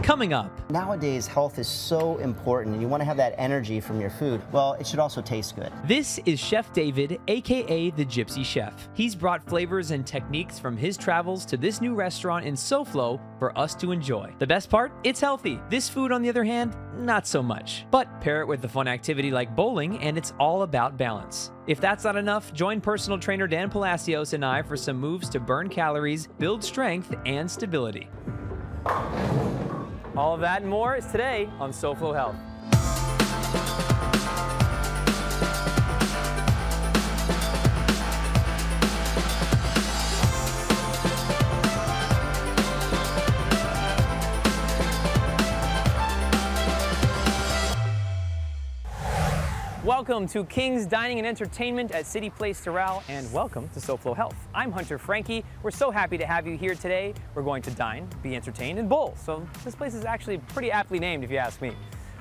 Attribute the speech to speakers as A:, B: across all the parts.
A: Coming up.
B: Nowadays, health is so important, and you want to have that energy from your food. Well, it should also taste good.
A: This is Chef David, aka the Gypsy Chef. He's brought flavors and techniques from his travels to this new restaurant in SoFlo for us to enjoy. The best part? It's healthy. This food, on the other hand, not so much. But pair it with a fun activity like bowling, and it's all about balance. If that's not enough, join personal trainer Dan Palacios and I for some moves to burn calories, build strength, and stability. All of that and more is today on SoFlo Health. Welcome to King's Dining and Entertainment at City Place Doral, and welcome to SoFlo Health. I'm Hunter Frankie. We're so happy to have you here today. We're going to dine, be entertained, and bowl. So this place is actually pretty aptly named, if you ask me.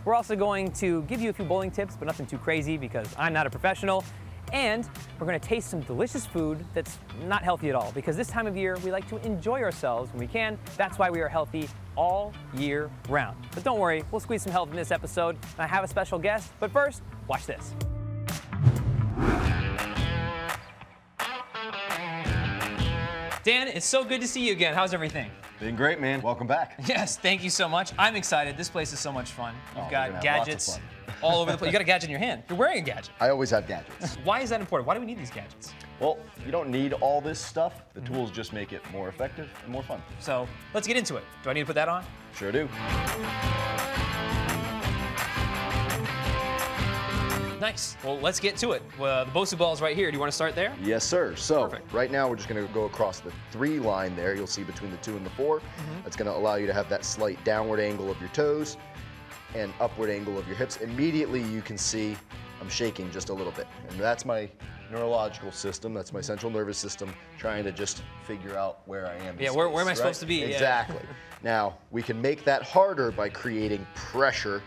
A: We're also going to give you a few bowling tips, but nothing too crazy because I'm not a professional. And we're going to taste some delicious food that's not healthy at all, because this time of year we like to enjoy ourselves when we can. That's why we are healthy all year round. But don't worry, we'll squeeze some health in this episode. And I have a special guest, but first, watch this. Dan, it's so good to see you again. How's everything?
C: Been great, man. Welcome back.
A: Yes, thank you so much. I'm excited. This place is so much fun. You've got gadgets
C: lots of fun.
A: all over the place. You got a gadget in your hand. You're wearing a gadget.
C: I always have gadgets.
A: Why is that important? Why do we need these gadgets?
C: Well, you don't need all this stuff. The tools just make it more effective and more fun.
A: So let's get into it. Do I need to put that on?
C: Sure do.
A: Nice. Well, let's get to it. The Bosu ball is right here. Do you want to start there?
C: Yes, sir. So
A: Perfect.
C: right now we're just going to go across the 3 line there. You'll see between the 2 and the 4. That's going to allow you to have that slight downward angle of your toes and upward angle of your hips. Immediately you can see I'm shaking just a little bit. And that's my neurological system. That's my central nervous system trying to just figure out where I am.
A: Yeah, where am I supposed to be?
C: Exactly.
A: Yeah.
C: Now, we can make that harder by creating pressure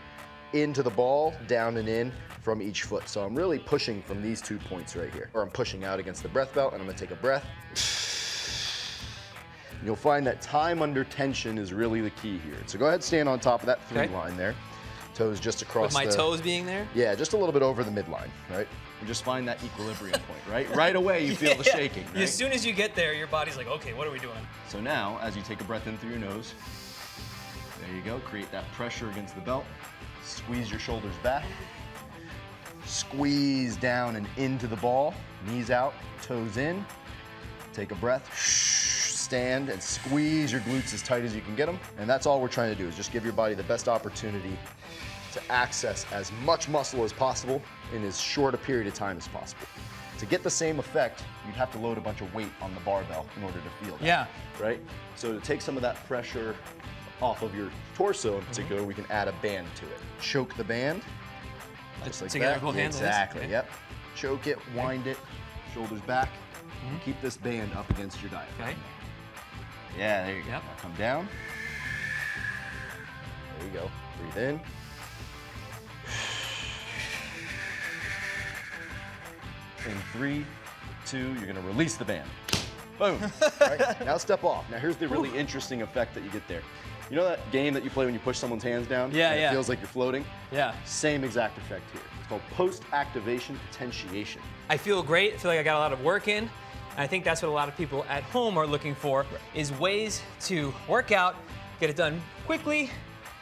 C: into the ball, down and in from each foot. So I'm really pushing from these 2 points right here. Or I'm pushing out against the breath belt, and I'm gonna take a breath. And you'll find that time under tension is really the key here. So go ahead and stand on top of that 3 line there. Toes just across
A: With my toes being there?
C: Yeah, just a little bit over the midline, right? And just find that equilibrium point, right? Right away you feel the shaking, right?
A: As soon as you get there, your body's like, okay, what are we doing?
C: So now, as you take a breath in through your nose, there you go, create that pressure against the belt. Squeeze your shoulders back. Squeeze down and into the ball. Knees out, toes in. Take a breath. Stand and squeeze your glutes as tight as you can get them. And that's all we're trying to do, is just give your body the best opportunity to access as much muscle as possible in as short a period of time as possible. To get the same effect, you'd have to load a bunch of weight on the barbell in order to feel that.
A: Yeah.
C: Right? So to take some of that pressure off of your torso in particular, we can add a band to it. Choke the band, just like
A: Together
C: that.
A: we'll handle this?
C: Exactly,
A: Okay.
C: yep. Choke it, wind it, shoulders back, and keep this band up against your diaphragm.
A: Okay.
C: Yeah, there you go.
A: Yep.
C: Now come down. There you go. Breathe in. In 3, 2, you're gonna release the band. Boom. Right? Now step off. Now here's the really interesting effect that you get there. You know that game that you play when you push someone's hands down?
A: Yeah,
C: and
A: yeah.
C: It feels like you're floating?
A: Yeah.
C: Same exact effect here. It's called post-activation potentiation.
A: I feel great. I feel like I got a lot of work in. And I think that's what a lot of people at home are looking for, is ways to work out, get it done quickly.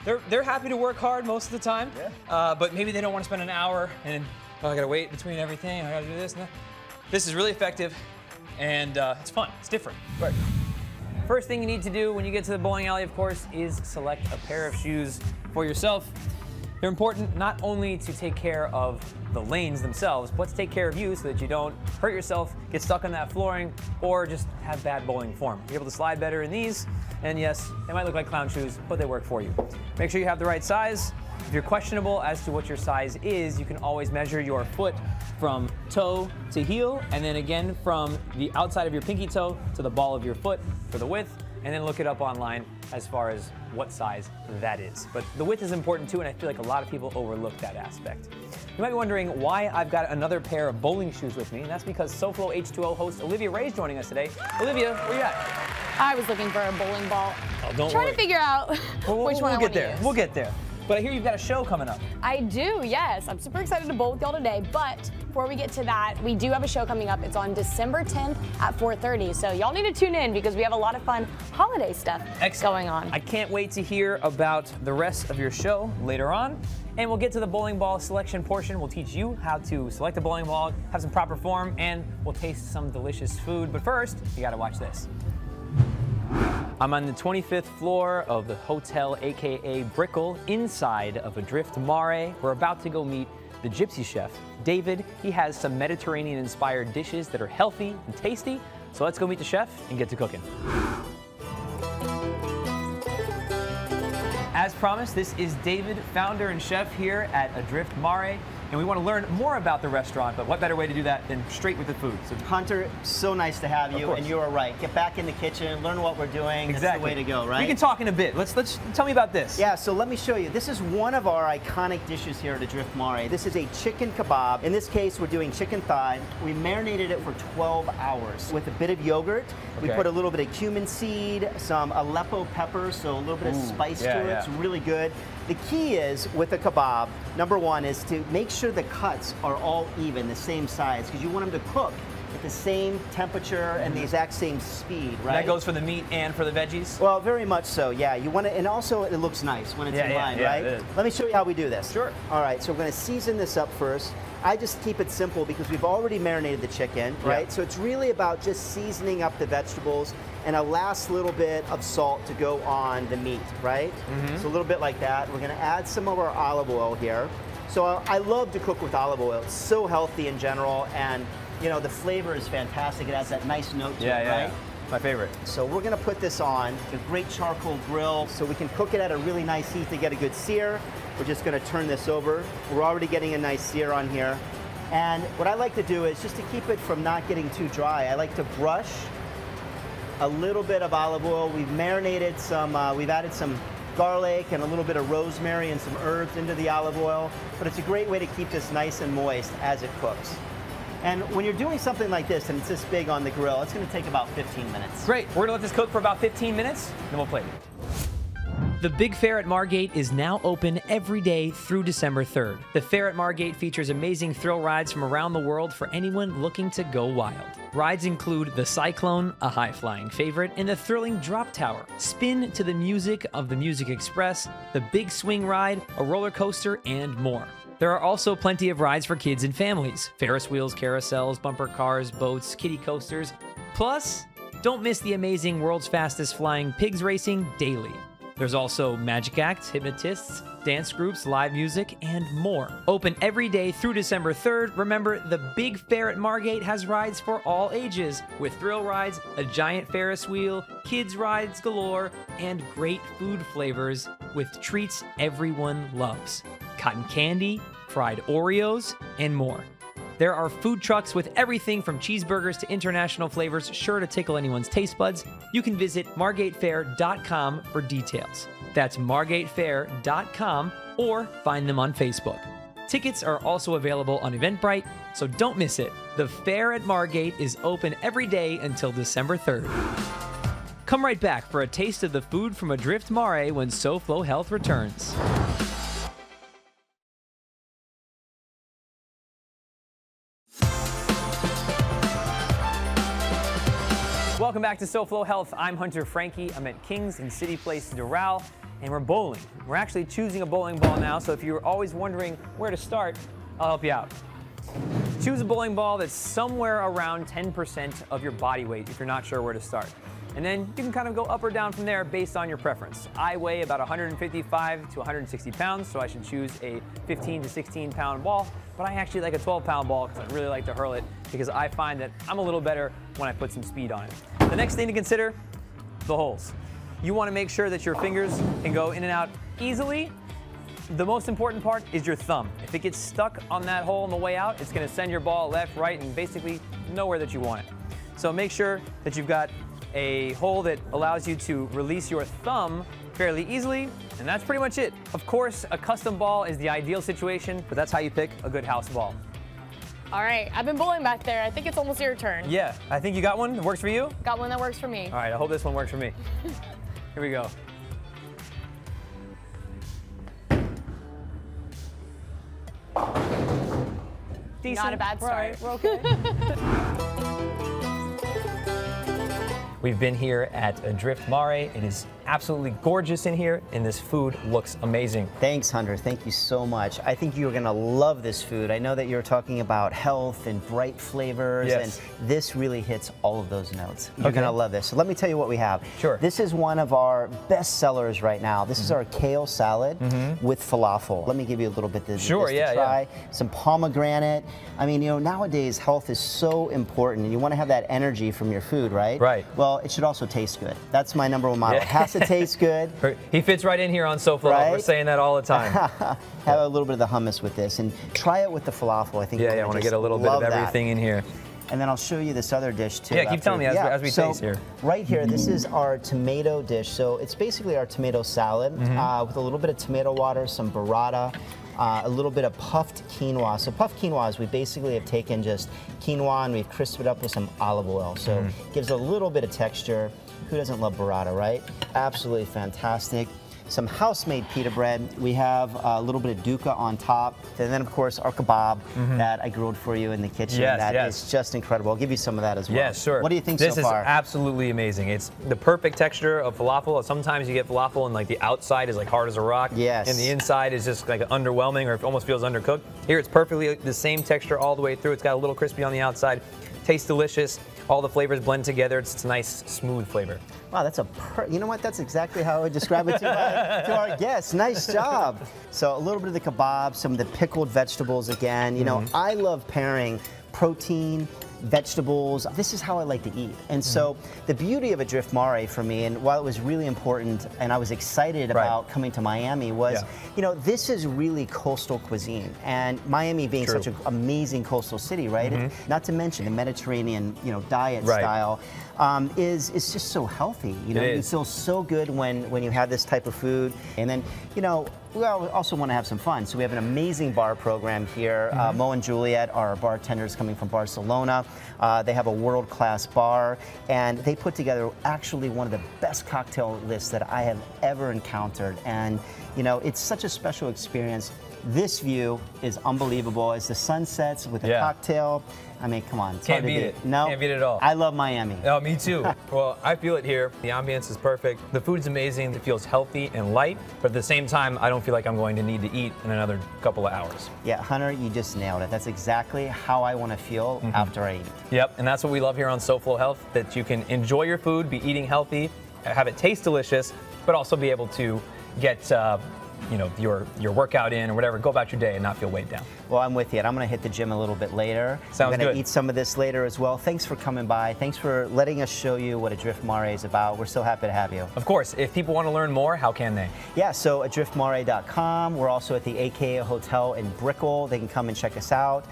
A: They're happy to work hard most of the time, but maybe they don't want to spend an hour and, oh, I gotta wait between everything, I gotta do this and that. This is really effective, and it's fun, it's different.
C: Right.
A: First thing you need to do when you get to the bowling alley, of course, is select a pair of shoes for yourself. They're important not only to take care of the lanes themselves, but to take care of you so that you don't hurt yourself, get stuck on that flooring, or just have bad bowling form. You're able to slide better in these, and yes, they might look like clown shoes, but they work for you. Make sure you have the right size. If you're questionable as to what your size is, you can always measure your foot from toe to heel, and then again from the outside of your pinky toe to the ball of your foot for the width, and then look it up online as far as what size that is. But the width is important too, and I feel like a lot of people overlook that aspect. You might be wondering why I've got another pair of bowling shoes with me, and that's because SoFlo H2O host Olivia Ray is joining us today. Olivia, where you at?
D: I was looking for a bowling ball.
A: Oh, don't
D: Trying
A: worry.
D: to figure out which one I want to use.
A: We'll get there. But I hear you've got a show coming up.
D: I do, yes. I'm super excited to bowl with y'all today, but before we get to that, we do have a show coming up. It's on December 10th at 4:30, so y'all need to tune in because we have a lot of fun holiday stuff going on.
A: I can't wait to hear about the rest of your show later on. And we'll get to the bowling ball selection portion. We'll teach you how to select a bowling ball, have some proper form, and we'll taste some delicious food. But first, you gotta watch this. I'm on the 25th floor of the hotel, AKA Brickell, inside of Adrift Mare. We're about to go meet the Gypsy chef, David. He has some Mediterranean-inspired dishes that are healthy and tasty. So let's go meet the chef and get to cooking. As promised, this is David, founder and chef here at Adrift Mare. And we want to learn more about the restaurant, but what better way to do that than straight with the food? So,
B: Hunter, so nice to have you, and you are right. Get back in the kitchen, learn what we're doing.
A: exactly.
B: That's the way to go, right?
A: We can talk in a bit. Let's tell me about this.
B: Yeah, so let me show you. This is one of our iconic dishes here at Adrift Mare. This is a chicken kebab. In this case, we're doing chicken thigh. We marinated it for 12 hours with a bit of yogurt. We put a little bit of cumin seed, some Aleppo pepper, so a little bit of spice to it. It's really good. The key is, with a kebab, number one is to make sure the cuts are all even, the same size, because you want them to cook at the same temperature and the exact same speed, right?
A: That goes for the meat and for the veggies?
B: Well, very much so, yeah. You want to, and also it looks nice when it's in line, right?
A: It is.
B: Let me show you how we do this.
A: Sure.
B: All right, so we're going to season this up first. I just keep it simple because we've already marinated the chicken, right? So it's really about just seasoning up the vegetables and a last little bit of salt to go on the meat, right? So a little bit like that. We're going to add some of our olive oil here. So I love to cook with olive oil. It's so healthy in general, and you know, the flavor is fantastic. It has that nice note to it, right?
A: My favorite.
B: So we're gonna put this on a great charcoal grill so we can cook it at a really nice heat to get a good sear. We're just gonna turn this over. We're already getting a nice sear on here. And what I like to do is just to keep it from not getting too dry, I like to brush a little bit of olive oil. We've marinated some, we've added some garlic and a little bit of rosemary and some herbs into the olive oil, but it's a great way to keep this nice and moist as it cooks. And when you're doing something like this and it's this big on the grill, it's going to take about 15 minutes.
A: Great. We're going to let this cook for about 15 minutes, then we'll plate it. The Big Fair at Margate is now open every day through December 3rd. The Fair at Margate features amazing thrill rides from around the world for anyone looking to go wild. Rides include the Cyclone, a high-flying favorite, and the thrilling Drop Tower. Spin to the music of the Music Express, the Big Swing Ride, a roller coaster, and more. There are also plenty of rides for kids and families. Ferris wheels, carousels, bumper cars, boats, kiddie coasters. Plus, don't miss the amazing World's Fastest Flying Pigs racing daily. There's also magic acts, hypnotists, dance groups, live music, and more. Open every day through December 3rd. Remember, the Big Fair at Margate has rides for all ages, with thrill rides, a giant Ferris wheel, kids rides galore, and great food flavors with treats everyone loves. Cotton candy, fried Oreos, and more. There are food trucks with everything from cheeseburgers to international flavors sure to tickle anyone's taste buds. You can visit margatefair.com for details. That's margatefair.com, or find them on Facebook. Tickets are also available on Eventbrite, so don't miss it. The Fair at Margate is open every day until December 3rd. Come right back for a taste of the food from Adrift Mare when SoFlo Health returns. Welcome back to SoFlo Health. I'm Hunter Franke. I'm at Kings in City Place, Doral, and we're bowling. We're actually choosing a bowling ball now, so if you're always wondering where to start, I'll help you out. Choose a bowling ball that's somewhere around 10% of your body weight if you're not sure where to start. And then you can kind of go up or down from there based on your preference. I weigh about 155 to 160 pounds, so I should choose a 15 to 16 pound ball, but I actually like a 12-pound ball because I really like to hurl it because I find that I'm a little better when I put some speed on it. The next thing to consider, the holes. You want to make sure that your fingers can go in and out easily. The most important part is your thumb. If it gets stuck on that hole on the way out, it's going to send your ball left, right, and basically nowhere that you want it. So make sure that you've got a hole that allows you to release your thumb fairly easily, and that's pretty much it. Of course, a custom ball is the ideal situation, but that's how you pick a good house ball.
D: All right, I've been bowling back there. I think it's almost your turn.
A: Yeah, I think you got one that works for you.
D: Got one that works for me.
A: All right, I hope this one works for me. Here we go. Decent.
D: Not a bad start.
A: Right, we're okay. We've been here at Adrift Mare. It is absolutely gorgeous in here, and this food looks amazing.
B: Thanks, Hunter. Thank you so much. I think you're going to love this food. I know that you're talking about health and bright flavors,
A: Yes.
B: and this really hits all of those notes. You're going to love this. So let me tell you what we have.
A: Sure.
B: This is one of our best sellers right now. This is our kale salad with falafel. Let me give you a little bit of this
A: Sure,
B: to
A: yeah,
B: try. Some pomegranate. I mean, you know, nowadays health is so important, and you want to have that energy from your food, right?
A: Right.
B: Well, it should also taste good. That's my number one motto.
A: Yeah.
B: It has to taste good.
A: He fits right in here on SoFlo.
B: Right?
A: We're saying that all the time.
B: Have a little bit of the hummus with this, and try it with the falafel. I think
A: Yeah, I want to get a little bit of everything in here.
B: And then I'll show you this other dish too.
A: Yeah, keep telling me as we taste here.
B: Right here, this is our tomato dish. So it's basically our tomato salad with a little bit of tomato water, some burrata, a little bit of puffed quinoa. So puffed quinoa is we basically have taken just quinoa and we've crisped it up with some olive oil. So it gives a little bit of texture. Who doesn't love burrata, right? Absolutely fantastic. Some house-made pita bread. We have a little bit of dukkha on top. And then, of course, our kebab that I grilled for you in the kitchen.
A: Yes,
B: That
A: yes.
B: is just incredible. I'll give you some of that as well.
A: Yeah, sure.
B: What do you think
A: this
B: so far?
A: This is absolutely amazing. It's the perfect texture of falafel. Sometimes you get falafel and like the outside is like hard as a rock.
B: Yes.
A: And the inside is just like underwhelming or it almost feels undercooked. Here it's perfectly the same texture all the way through. It's got a little crispy on the outside. Tastes delicious. All the flavors blend together. It's a nice, smooth flavor.
B: Wow, that's you know what? That's exactly how I would describe it to our guests. Nice job. So a little bit of the kebab, some of the pickled vegetables again. You know, I love pairing protein, vegetables. This is how I like to eat. And so the beauty of Adrift Mare for me, and while it was really important and I was excited about coming to Miami, was, you know, this is really coastal cuisine. And Miami being such an amazing coastal city, right? Not to mention the Mediterranean, you know, diet style. Is just so healthy. You know, you feel so good when you have this type of food. And then, you know, we also want to have some fun. So we have an amazing bar program here. Mo and Juliet are bartenders coming from Barcelona. They have a world-class bar, and they put together actually one of the best cocktail lists that I have ever encountered. And, you know, it's such a special experience. This view is unbelievable as the sun sets with a cocktail. I mean, come on. It's
A: Can't
B: hard to
A: beat
B: beat.
A: it.
B: No.
A: Can't beat it at all.
B: I love Miami.
A: Oh, me too. Well, I feel it here. The ambience is perfect. The food's amazing. It feels healthy and light, but at the same time, I don't feel like I'm going to need to eat in another couple of hours.
B: Yeah, Hunter, you just nailed it. That's exactly how I want to feel after I eat.
A: Yep, and that's what we love here on SoFlo Health, that you can enjoy your food, be eating healthy, have it taste delicious, but also be able to get you know, your workout in or whatever, go about your day and not feel weighed down.
B: Well, I'm with you. And I'm going to hit the gym a little bit later.
A: Sounds
B: I'm going
A: good.
B: to eat some of this later as well. Thanks for coming by. Thanks for letting us show you what Adrift Mare is about. We're so happy to have you.
A: Of course, if people want to learn more, how can they?
B: Yeah, so adriftmare.com. We're also at the AKA Hotel in Brickell. They can come and check us out.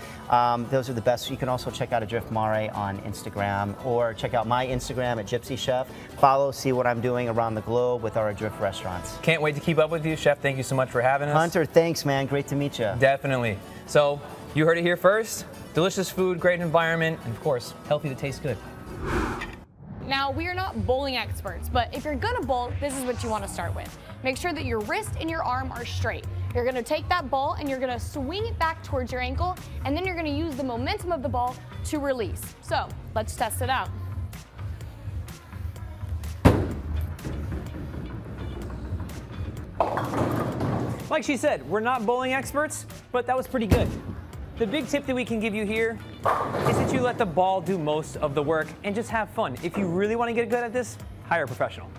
B: Those are the best. You can also check out Adrift Mare on Instagram or check out my Instagram at Gypsy Chef. Follow, see what I'm doing around the globe with our Adrift restaurants.
A: Can't wait to keep up with you, Chef. Thank you so much for having us.
B: Hunter, thanks, man. Great to meet you.
A: Definitely. So, you heard it here first. Delicious food, great environment, and of course, healthy to taste good.
D: Now, we are not bowling experts, but if you're gonna bowl, this is what you wanna start with. Make sure that your wrist and your arm are straight. You're gonna take that ball and you're gonna swing it back towards your ankle, and then you're gonna use the momentum of the ball to release. So, let's test it out.
A: Like she said, we're not bowling experts, but that was pretty good. The big tip that we can give you here is that you let the ball do most of the work and just have fun. If you really want to get good at this, hire a professional.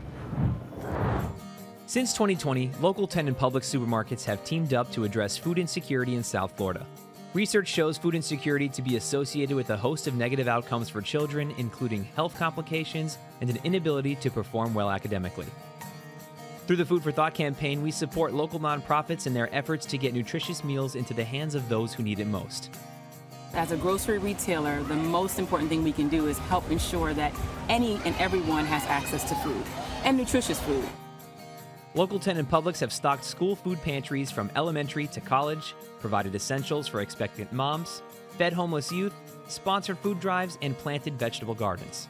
A: Since 2020, local 10 and Publix supermarkets have teamed up to address food insecurity in South Florida. Research shows food insecurity to be associated with a host of negative outcomes for children, including health complications and an inability to perform well academically. Through the Food for Thought campaign, we support local nonprofits in their efforts to get nutritious meals into the hands of those who need it most.
E: As a grocery retailer, the most important thing we can do is help ensure that any and everyone has access to food, and nutritious food.
A: Local 10 and Publix have stocked school food pantries from elementary to college, provided essentials for expectant moms, fed homeless youth, sponsored food drives, and planted vegetable gardens.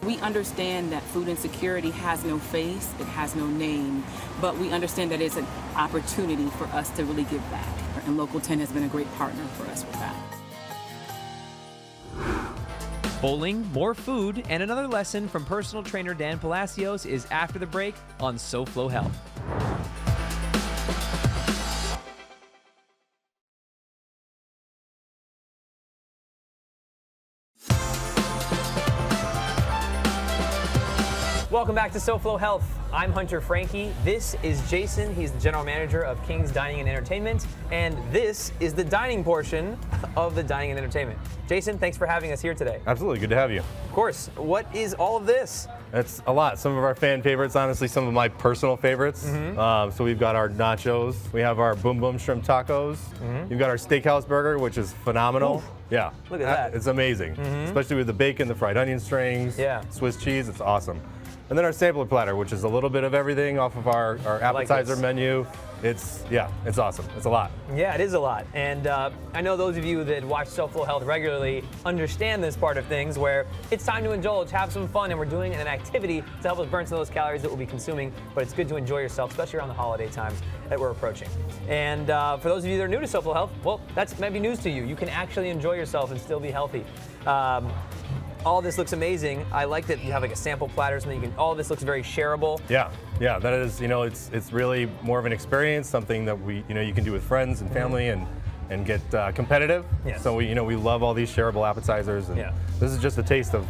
E: We understand that food insecurity has no face, it has no name, but we understand that it's an opportunity for us to really give back. And Local 10 has been a great partner for us with that.
A: Bowling, more food, and another lesson from personal trainer Dan Palacios is after the break on SoFlo Health. Welcome back to SoFlo Health. I'm Hunter Frankie. This is Jason. He's the general manager of King's Dining and Entertainment. And this is the dining portion of the Dining and Entertainment. Jason, thanks for having us here today.
F: Absolutely, good to have you.
A: Of course. What is all of this?
F: It's a lot. Some of our fan favorites, honestly, some of my personal favorites. So we've got our nachos. We have our Boom Boom Shrimp Tacos. You've got our Steakhouse Burger, which is phenomenal.
A: Oof.
F: Yeah.
A: Look at that.
F: It's amazing, especially with the bacon, the fried onion strings, Swiss cheese. It's awesome. And then our sampler platter, which is a little bit of everything off of our appetizer menu. It's awesome. It's a lot.
A: Yeah, it is a lot. And I know those of you that watch SoFlo Health regularly understand this part of things where it's time to indulge, have some fun, and we're doing an activity to help us burn some of those calories that we'll be consuming. But it's good to enjoy yourself, especially around the holiday times that we're approaching. And for those of you that are new to SoFlo Health, well, that's maybe news to you. You can actually enjoy yourself and still be healthy. All this looks amazing. I like that you have like a sample platter, so you can. All this looks very shareable.
F: Yeah, that is. It's really more of an experience, something that you can do with friends and family and get competitive.
A: Yes.
F: So we love all these shareable appetizers, and this is just a taste of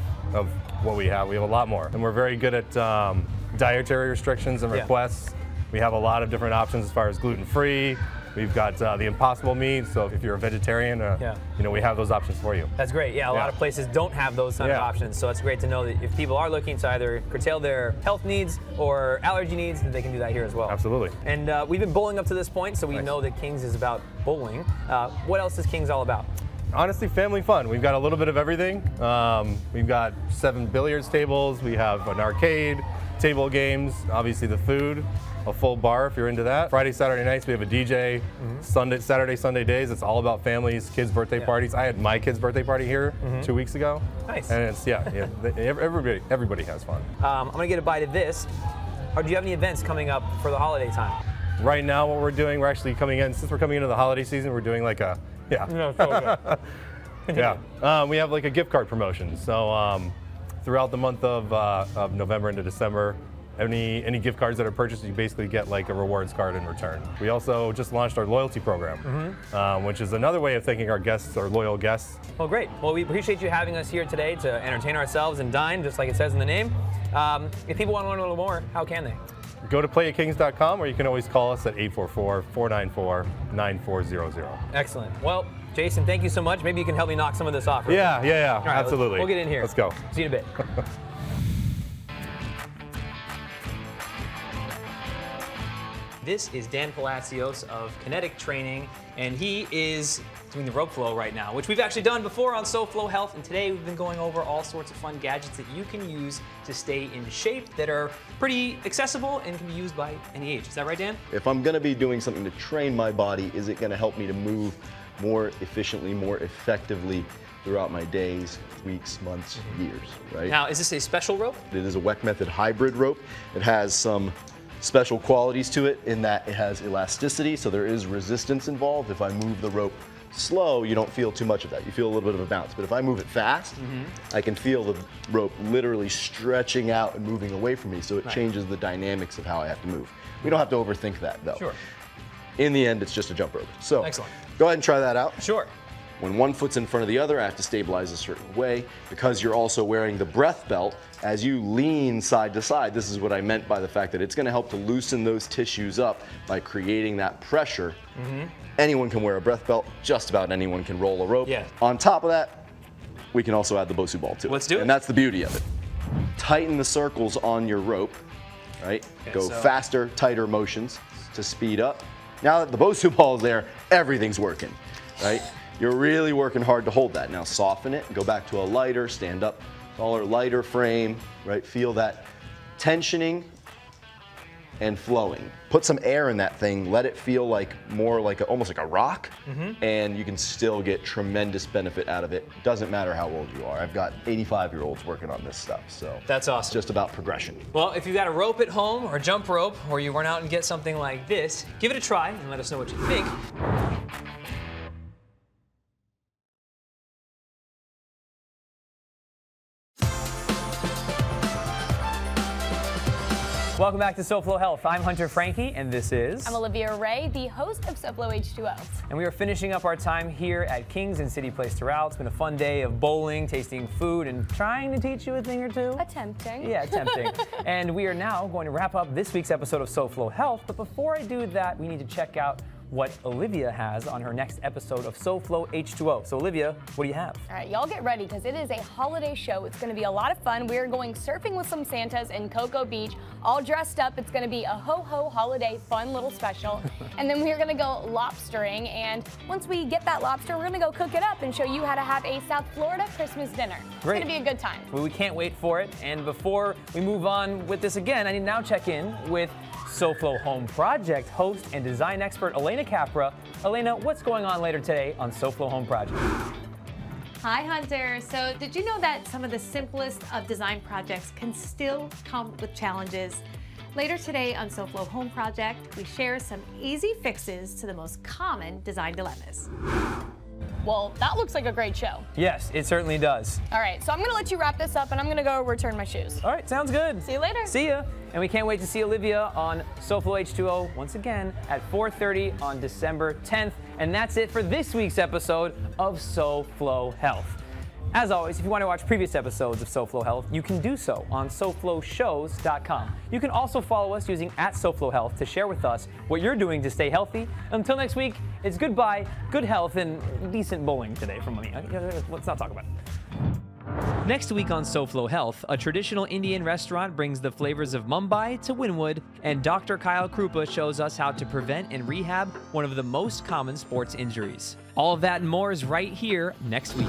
F: what we have. We have a lot more, and we're very good at dietary restrictions and requests. We have a lot of different options as far as gluten-free. We've got the Impossible meat, so if you're a vegetarian, we have those options for you.
A: That's great. Yeah, a lot of places don't have those kind of options, so it's great to know that if people are looking to either curtail their health needs or allergy needs, that they can do that here as well.
F: Absolutely.
A: And we've been bowling up to this point, so we know that King's is about bowling. What else is King's all about?
F: Honestly, family fun. We've got a little bit of everything. We've got 7 billiards tables. We have an arcade, table games, obviously the food. A full bar if you're into that. Friday, Saturday nights we have a DJ. Saturday, Sunday days it's all about families, kids' birthday parties. I had my kid's birthday party here 2 weeks ago.
A: Nice.
F: And it's everybody has fun.
A: I'm gonna get a bite of this. Or do you have any events coming up for the holiday time?
F: Right now, what we're doing, we're actually coming in since we're coming into the holiday season. We're doing like a we have like a gift card promotion. So throughout the month of November into December. Any gift cards that are purchased, you basically get like a rewards card in return. We also just launched our loyalty program, which is another way of thanking our guests, our loyal guests.
A: Well, great. Well, we appreciate you having us here today to entertain ourselves and dine, just like it says in the name. If people want to learn a little more, how can they?
F: Go to playatkings.com, or you can always call us at 844-494-9400.
A: Excellent. Well, Jason, thank you so much. Maybe you can help me knock some of this off.
F: Yeah,
A: All right,
F: absolutely.
A: We'll get in here.
F: Let's go.
A: See you in a bit. This is Dan Palacios of Kinetic Training, and he is doing the rope flow right now, which we've actually done before on SoFlo Health, and today we've been going over all sorts of fun gadgets that you can use to stay in shape that are pretty accessible and can be used by any age. Is that right, Dan?
C: If I'm gonna be doing something to train my body, is it gonna help me to move more efficiently, more effectively throughout my days, weeks, months, years, right?
A: Now, is this a special rope?
C: It is a WEC Method hybrid rope. It has some special qualities to it in that it has elasticity, so there is resistance involved. If I move the rope slow, you don't feel too much of that. You feel a little bit of a bounce. But if I move it fast, I can feel the rope literally stretching out and moving away from me, so it changes the dynamics of how I have to move. We don't have to overthink that, though.
A: Sure.
C: In the end, it's just a jump rope. So
A: excellent.
C: Go ahead and try that out.
A: Sure.
C: When one foot's in front of the other, I have to stabilize a certain way. Because you're also wearing the breath belt, as you lean side to side, this is what I meant by the fact that it's gonna help to loosen those tissues up by creating that pressure. Anyone can wear a breath belt, just about anyone can roll a rope.
A: Yeah.
C: On top of that, we can also add the Bosu ball to it.
A: Let's do it.
C: And that's the beauty of it. Tighten the circles on your rope, right?
A: Okay,
C: Go
A: so
C: faster, tighter motions to speed up. Now that the Bosu ball is there, everything's working, right? You're really working hard to hold that. Now soften it, go back to a lighter, stand up, taller, lighter frame, right? Feel that tensioning and flowing. Put some air in that thing, let it feel like more like almost like a rock, and you can still get tremendous benefit out of it. Doesn't matter how old you are. I've got 85-year-olds working on this stuff, so
A: that's awesome.
C: It's just about progression.
A: Well, if you've got a rope at home or a jump rope, or you run out and get something like this, give it a try and let us know what you think. Welcome back to SoFlo Health. I'm Hunter Franke, and this is...
D: I'm Olivia Ray, the host of SoFlo H2O.
A: And we are finishing up our time here at Kings in City Place Doral. It's been a fun day of bowling, tasting food, and trying to teach you a thing or two.
D: Attempting.
A: Yeah, attempting. And we are now going to wrap up this week's episode of SoFlo Health. But before I do that, we need to check out what Olivia has on her next episode of SoFlo H2O. So Olivia, what do you have?
D: All right, y'all get ready because it is a holiday show. It's going to be a lot of fun. We're going surfing with some Santas in Cocoa Beach, all dressed up. It's going to be a ho-ho holiday fun little special. And then we're going to go lobstering. And once we get that lobster, we're going to go cook it up and show you how to have a South Florida Christmas dinner. It's going to be a good time.
A: Well, we can't wait for it. And before we move on with this again, I need to now check in with SoFlo Home Project host and design expert Elena Capra. Elena, what's going on later today on SoFlo Home Project?
G: Hi, Hunter. So did you know that some of the simplest of design projects can still come with challenges? Later today on SoFlo Home Project, we share some easy fixes to the most common design dilemmas.
D: Well, that looks like a great show.
A: Yes, it certainly does.
D: All right, so I'm going to let you wrap this up, and I'm going to go return my shoes.
A: All right, sounds good.
D: See you later.
A: See ya. And we can't wait to see Olivia on SoFlo H2O once again at 4:30 on December 10th. And that's it for this week's episode of SoFlo Health. As always, if you want to watch previous episodes of SoFlo Health, you can do so on SoFloShows.com. You can also follow us using @SoFlo Health to share with us what you're doing to stay healthy. Until next week, it's goodbye, good health, and decent bowling today from me. Let's not talk about it. Next week on SoFlo Health, a traditional Indian restaurant brings the flavors of Mumbai to Wynwood, and Dr. Kyle Krupa shows us how to prevent and rehab one of the most common sports injuries. All of that and more is right here next week.